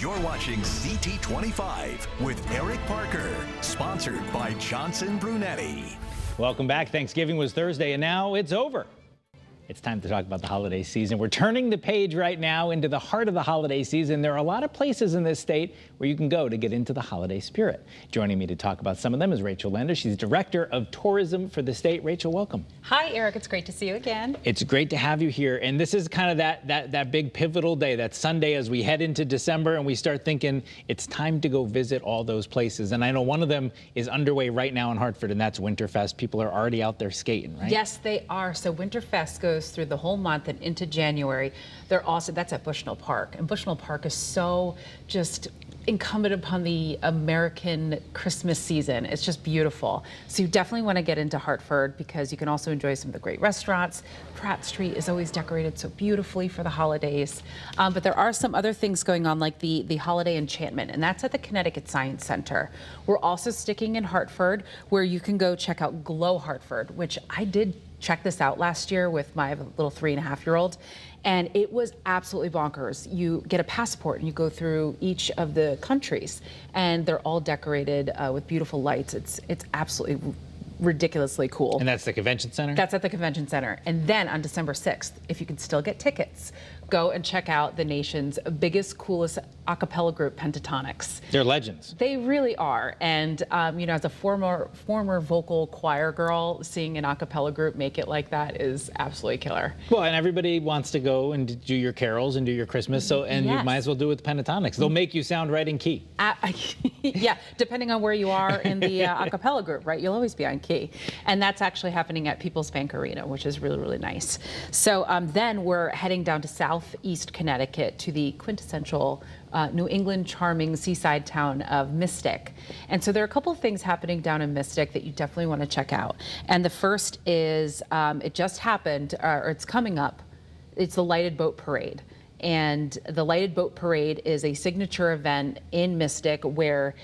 You're watching CT25 with Eric Parker, sponsored by Johnson Brunetti. Welcome back. Thanksgiving was Thursday, and now it's over. It's time to talk about the holiday season. We're turning the page right now into the heart of the holiday season. There are a lot of places in this state where you can go to get into the holiday spirit. Joining me to talk about some of them is Rachel Lenda. She's Director of Tourism for the state. Rachel, welcome. Hi, Eric. It's great to see you again. It's great to have you here. And this is kind of that big pivotal day, that Sunday as we head into December and we start thinking it's time to go visit all those places. And I know one of them is underway right now in Hartford, and that's Winterfest. People are already out there skating, right? Yes, they are. So Winterfest goes through the whole month and into January. That's at Bushnell Park, and Bushnell Park is so just incumbent upon the American Christmas season. It's just beautiful. So you definitely want to get into Hartford because you can also enjoy some of the great restaurants. Pratt Street is always decorated so beautifully for the holidays. But there are some other things going on, like the Holiday Enchantment, and that's at the Connecticut Science Center. We're also sticking in Hartford, where you can go check out Glow Hartford, which I did check this out last year with my little 3.5-year-old, and it was absolutely bonkers. You get a passport and you go through each of the countries, and they're all decorated with beautiful lights. It's absolutely ridiculously cool. And that's the convention center? That's at the convention center. And then on December 6th, if you can still get tickets, go and check out the nation's biggest, coolest a cappella group, Pentatonics. They're legends. They really are. And, you know, as a former vocal choir girl, seeing an a cappella group make it like that is absolutely killer. Well, and everybody wants to go and do your carols and do your Christmas, and yes, you might as well do it with the Pentatonics. They'll make you sound right in key. Yeah, depending on where you are in the a cappella group, right? You'll always be on key. And that's actually happening at People's Bank Arena, which is really, really nice. So then we're heading down to Southeast Connecticut to the quintessential New England charming seaside town of Mystic. And so there are a couple of things happening down in Mystic that you definitely want to check out. And the first is, it just happened, or it's coming up. It's the Lighted Boat Parade. And the Lighted Boat Parade is a signature event in Mystic where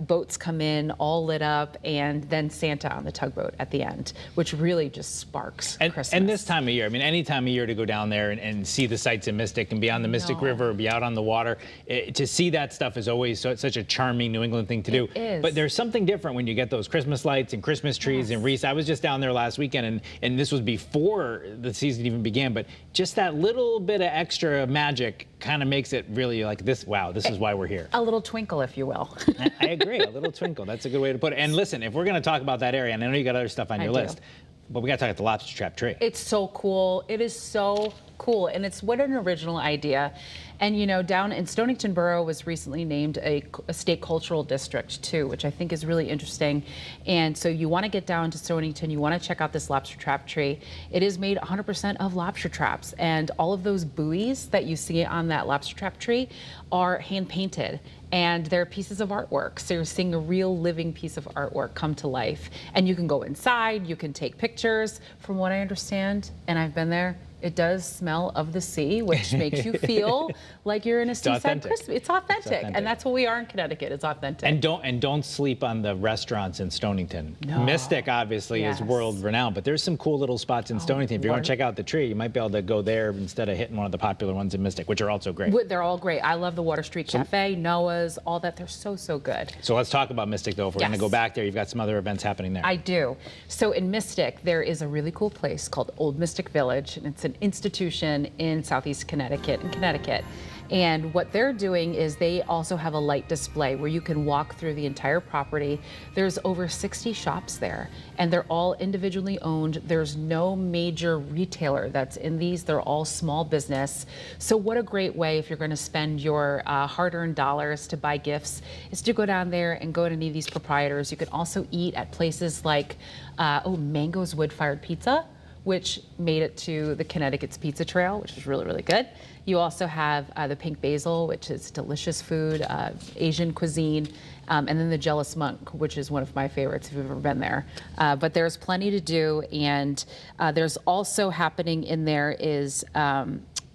boats come in all lit up, and then Santa on the tugboat at the end, which really just sparks Christmas. And this time of year, I mean, any time of year to go down there and see the sights in Mystic and be on the Mystic River or be out on the water, to see that stuff is always such a charming New England thing to do. It is. But there's something different when you get those Christmas lights and Christmas trees and wreaths. I was just down there last weekend, and this was before the season even began, but just that little bit of extra magic kind of makes it really like this. Wow, this is why we're here. A little twinkle, if you will. I agree, a little twinkle. That's a good way to put it. And listen, if we're going to talk about that area, and I know you got other stuff on your list, but we got to talk about the lobster trap tree. It's so cool. It is so cool, and it's what an original idea. And you know, down in Stonington Borough was recently named a state cultural district too, which I think is really interesting. And so you want to get down to Stonington, you want to check out this lobster trap tree. It is made 100% of lobster traps, and all of those buoys that you see on that lobster trap tree are hand painted, and they're pieces of artwork. So you're seeing a real living piece of artwork come to life. And you can go inside, you can take pictures. From what I understand, and I've been there, it does smell of the sea, which makes you feel like you're in a seaside Christmas. It's authentic, and that's what we are in Connecticut. It's authentic. And don't sleep on the restaurants in Stonington. No. Mystic obviously is world renowned, but there's some cool little spots in Stonington. If you want to check out the tree, you might be able to go there instead of hitting one of the popular ones in Mystic, which are also great. They're all great. I love the Water Street Cafe, Noah's, all that. They're so good. So let's talk about Mystic though. If we're going to go back there, you've got some other events happening there. I do. So in Mystic, there is a really cool place called Old Mystic Village, and it's an institution in Southeast Connecticut, And what they're doing is they also have a light display where you can walk through the entire property. There's over 60 shops there, and they're all individually owned. There's no major retailer that's in these. They're all small business. So what a great way, if you're going to spend your hard-earned dollars to buy gifts, is to go down there and go to any of these proprietors. You can also eat at places like Mango's Wood-Fired Pizza, which made it to the Connecticut's Pizza Trail, which is really, really good. You also have the Pink Basil, which is delicious food, Asian cuisine, and then the Jealous Monk, which is one of my favorites if you've ever been there. But there's plenty to do, and there's also happening in there is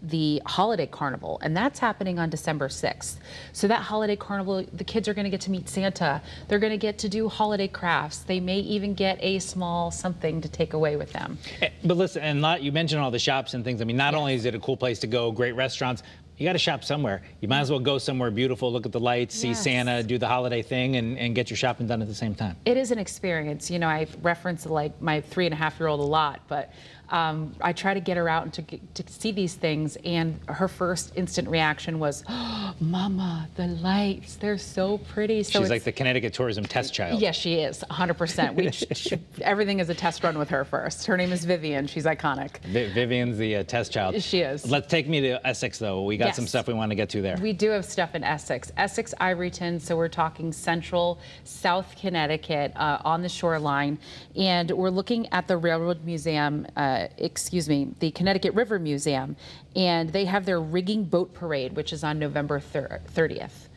the Holiday Carnival, and that's happening on December 6th. So that Holiday Carnival, the kids are going to get to meet Santa. They're going to get to do holiday crafts. They may even get a small something to take away with them. But listen, and you mentioned all the shops and things. I mean, not only is it a cool place to go, great restaurants, you got to shop somewhere. You might as well go somewhere beautiful, look at the lights, see Santa, do the holiday thing, and get your shopping done at the same time. It is an experience. You know, I reference like my 3.5-year-old a lot, but I try to get her out and to see these things, and her first instant reaction was, oh, Mama, the lights, they're so pretty. So she's like the Connecticut tourism test child. Yes, she is, 100%. Everything is a test run with her first. Her name is Vivian. She's iconic. Vivian's the test child. She is. Let's take me to Essex, though. We got some stuff we want to get to there. We do have stuff in Essex. Essex, Ivoryton, so we're talking central South Connecticut on the shoreline. And we're looking at the Railroad Museum, the Connecticut River Museum. And they have their rigging boat parade, which is on November 30th.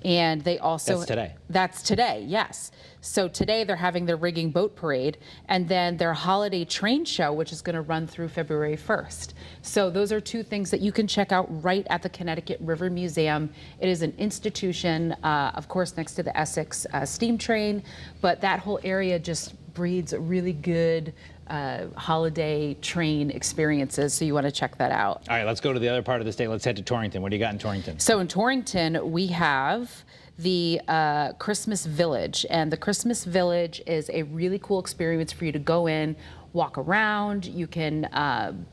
And they also... That's today. That's today, yes. So today they're having their rigging boat parade, and then their holiday train show, which is going to run through February 1st. So those are two things that you can check out right at the Connecticut River Museum. It is an institution, of course, next to the Essex steam train, but that whole area just breeds really good holiday train experiences, so you want to check that out. All right, let's go to the other part of the state. Let's head to Torrington. What do you got in Torrington? So in Torrington, we have the Christmas Village, and the Christmas Village is a really cool experience for you to go in, walk around. You can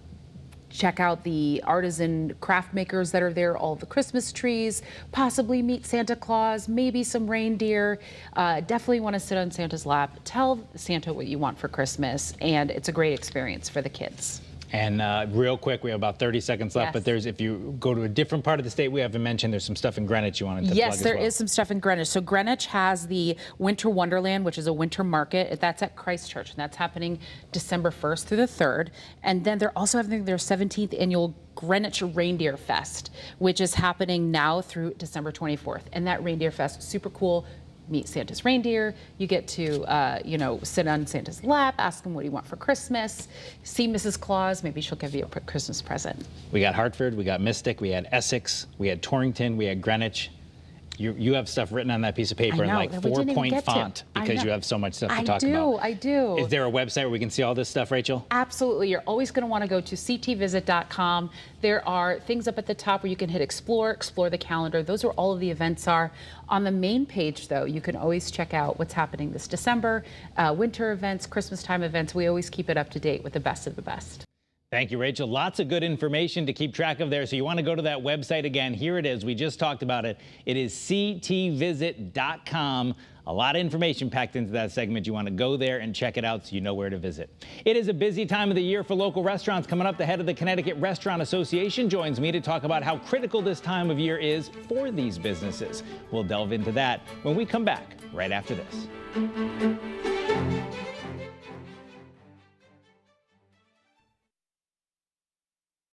check out the artisan craft makers that are there, all the Christmas trees, possibly meet Santa Claus, maybe some reindeer. Definitely want to sit on Santa's lap, tell Santa what you want for Christmas, and it's a great experience for the kids. And real quick, we have about 30 seconds left, but if you go to a different part of the state we haven't mentioned, there's some stuff in Greenwich you wanted to plug as well. Yes, there is some stuff in Greenwich. So Greenwich has the Winter Wonderland, which is a winter market. That's at Christchurch, and that's happening December 1st through the 3rd. And then they're also having their 17th annual Greenwich Reindeer Fest, which is happening now through December 24th. And that Reindeer Fest is super cool. Meet Santa's reindeer. You get to, sit on Santa's lap, ask him what you want for Christmas, see Mrs. Claus. Maybe she'll give you a Christmas present. We got Hartford, we got Mystic, we had Essex, we had Torrington, we had Greenwich. You have stuff written on that piece of paper in like 4-point font because you have so much stuff to talk about. I do. Is there a website where we can see all this stuff, Rachel? Absolutely. You're always going to want to go to ctvisit.com. There are things up at the top where you can hit explore the calendar. Those are all of the events are. On the main page, though, you can always check out what's happening this December, winter events, Christmas time events. We always keep it up to date with the best of the best. Thank you, Rachel. Lots of good information to keep track of there. So you want to go to that website again. Here it is. We just talked about it. It is ctvisit.com. A lot of information packed into that segment. You want to go there and check it out so you know where to visit. It is a busy time of the year for local restaurants. Coming up, the head of the Connecticut Restaurant Association joins me to talk about how critical this time of year is for these businesses. We'll delve into that when we come back right after this.